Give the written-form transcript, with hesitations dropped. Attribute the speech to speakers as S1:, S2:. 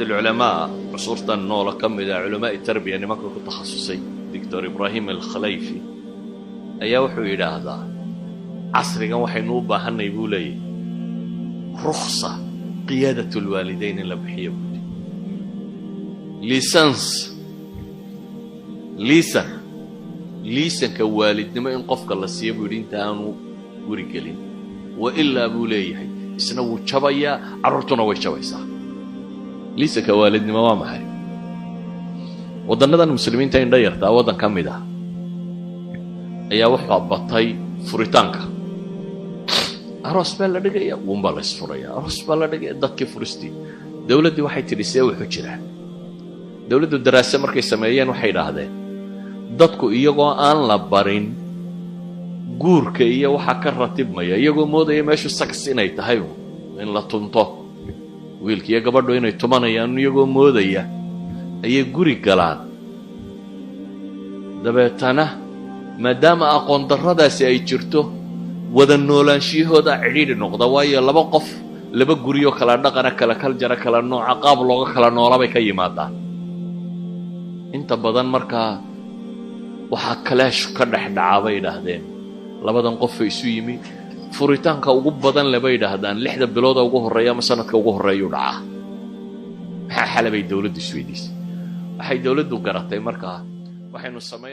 S1: أحد العلماء عصورة النولة كم إذا علماء التربية يعني مكرو تخصصي دكتور إبراهيم الخليفي أيوحوا إلى هذا عصر وحي نوبة هن يقولي رخصة قيادة الوالدين لبحية ليسن كوالد ما ينقفك الله سيبو لين تانو ورجلين وإلا بوليه سنو شبيا عرتنا وشويسا ليسن كوالد ما وامحي ودنا المسلمين تين دايرتا ودن كمدا أيا وحى بطي فريتانكا أراس بلا دقيقة ومبالس فريا أراس بلا دقيقة دك فرستي دولة واحد تريسيا وحجرها دولة الدراسة مركز سمايان وحيدا هذا dadku iyagoo aan la barin guurka iyo waxa ka ratibmaya iyagoo moodaya meeshu sax inay tahay in la tunto wiilkiyo gabadhu inay tumanayaan iyagoo moodaya ayay guri galaan dabeetana maadaama aqoon darradaasi ay jirto wada noolaanshihooda cidhiidhi noqda waayo laba qof laba guriyo kala dhaqana kala kaljara kala nooca qaab looga kala noolabay ka yimaadaan inta badan markaa waxa kalaash ka dhaxdhaca bay yiraahdeen labadan qof ay isu yimi furitaanka ugu badan la bay yiraahdaan 6 bilood ugu horeeya ama sanadka ugu horeeyo dhaca waxa xalabay dawladdu Swedish waxay dawladdu garatay markaa waxaynu sameeyay